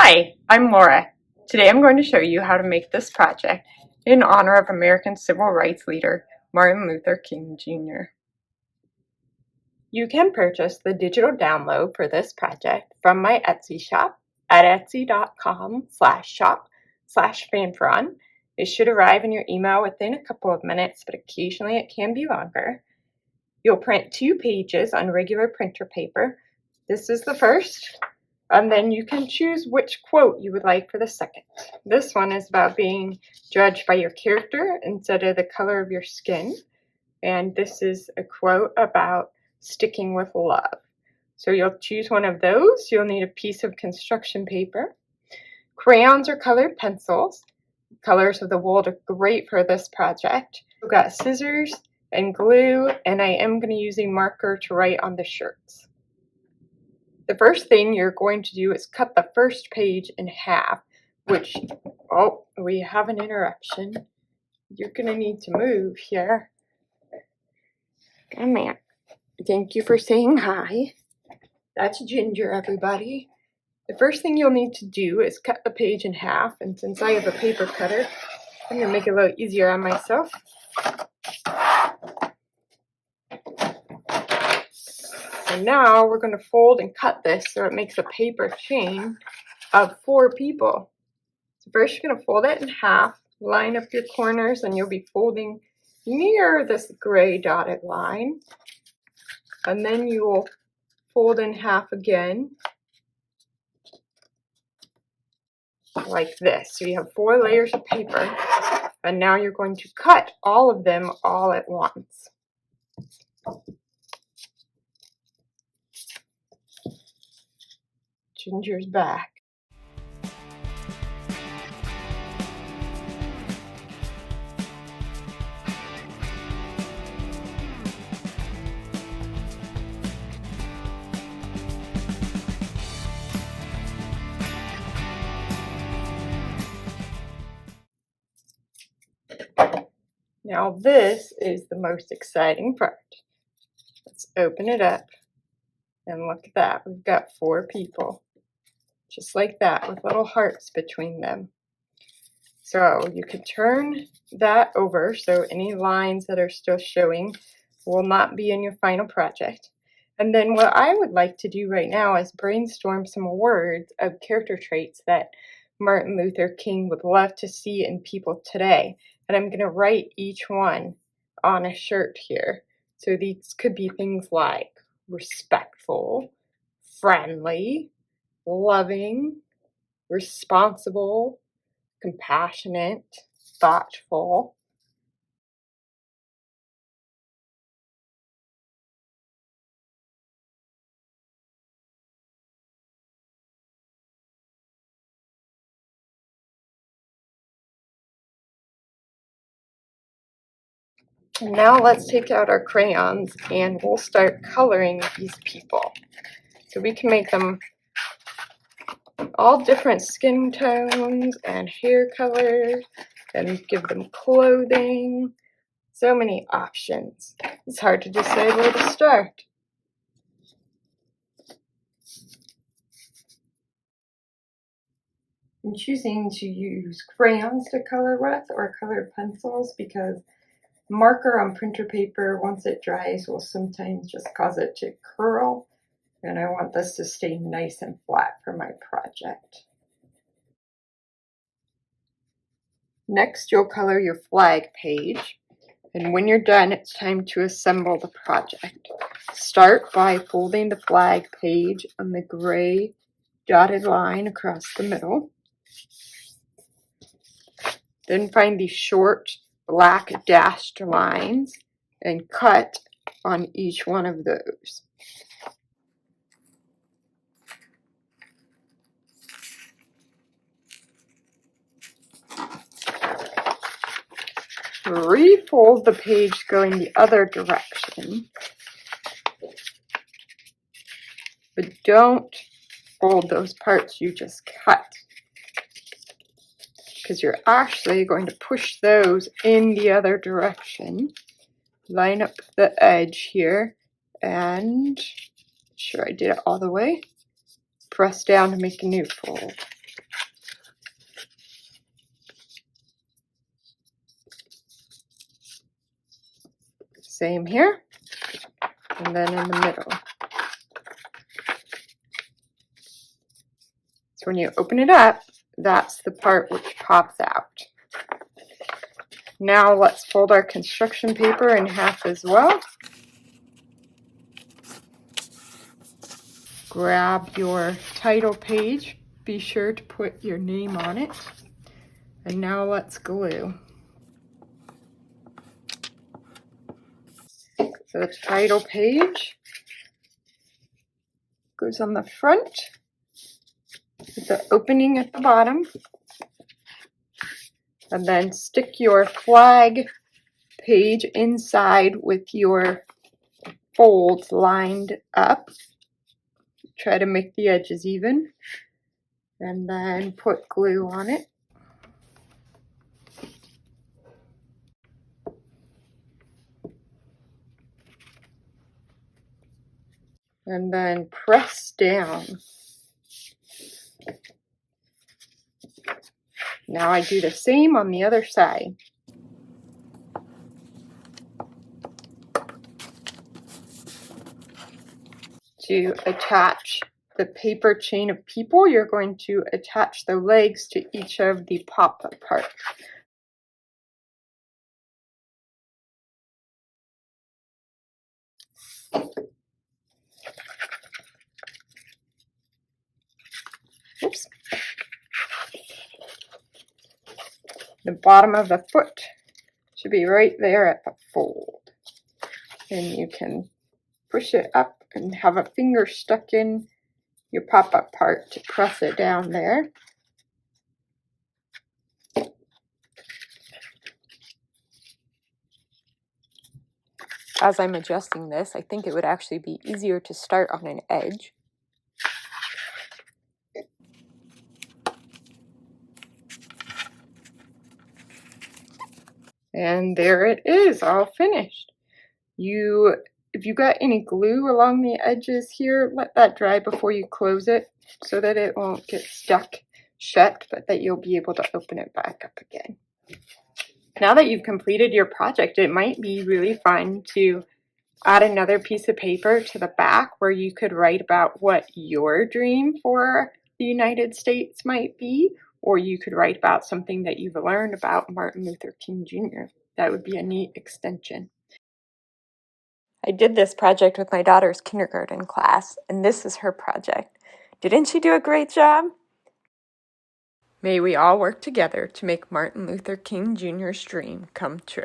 Hi, I'm Laura. Today I'm going to show you how to make this project in honor of American civil rights leader Martin Luther King Jr. You can purchase the digital download for this project from my Etsy shop at etsy.com/shop/fanfaron. It should arrive in your email within a couple of minutes, but occasionally it can be longer. You'll print 2 pages on regular printer paper. This is the first. And then you can choose which quote you would like for the second. This one is about being judged by your character instead of the color of your skin. And this is a quote about sticking with love. So you'll choose one of those. You'll need a piece of construction paper, crayons or colored pencils. Colors of the world are great for this project. We've got scissors and glue, and I am going to use a marker to write on the shirts. The first thing you're going to do is cut the first page in half, which, oh, we have an interruption. You're going to need to move here. Come here. Thank you for saying hi. That's Ginger, everybody. The first thing you'll need to do is cut the page in half, and since I have a paper cutter, I'm going to make it a little easier on myself. And now we're going to fold and cut this so it makes a paper chain of 4 people. So first you're going to fold it in half, line up your corners, and you'll be folding near this gray dotted line. And then you will fold in half again, like this. So you have 4 layers of paper, and now you're going to cut all of them all at once. Ginger's back. Now this is the most exciting part. Let's open it up and look at that. We've got 4 people, just like that, with little hearts between them. So you can turn that over so any lines that are still showing will not be in your final project. And then what I would like to do right now is brainstorm some words of character traits that Martin Luther King would love to see in people today. And I'm going to write each one on a shirt here. So these could be things like respectful, friendly, loving, responsible, compassionate, thoughtful. And now let's take out our crayons and we'll start coloring these people. So we can make them all different skin tones and hair colors and give them clothing. So many options. It's hard to decide where to start. I'm choosing to use crayons to color with or colored pencils because marker on printer paper, once it dries, will sometimes just cause it to curl, and I want this to stay nice and flat for my project. Next, you'll color your flag page, and when you're done, it's time to assemble the project. Start by folding the flag page on the gray dotted line across the middle. Then find these short black dashed lines and cut on each one of those. Refold the page going the other direction, but don't fold those parts you just cut, because you're actually going to push those in the other direction. Line up the edge here and make sure I did it all the way. Press down to make a new fold. Same here, and then in the middle. So when you open it up, that's the part which pops out. Now let's fold our construction paper in half as well. Grab your title page. Be sure to put your name on it. And now let's glue. So the title page goes on the front with the opening at the bottom. And then stick your flag page inside with your folds lined up. Try to make the edges even. And then put glue on it. And then press down. Now I do the same on the other side. To attach the paper chain of people, you're going to attach the legs to each of the pop-up parts. Oops. The bottom of the foot should be right there at the fold. And you can push it up and have a finger stuck in your pop-up part to press it down there. As I'm adjusting this, I think it would actually be easier to start on an edge. And there it is, all finished. If you got any glue along the edges here, let that dry before you close it so that it won't get stuck shut, but that you'll be able to open it back up again. Now that you've completed your project, it might be really fun to add another piece of paper to the back where you could write about what your dream for the United States might be, or you could write about something that you've learned about Martin Luther King Jr. That would be a neat extension. I did this project with my daughter's kindergarten class, and this is her project. Didn't she do a great job? May we all work together to make Martin Luther King Jr.'s dream come true.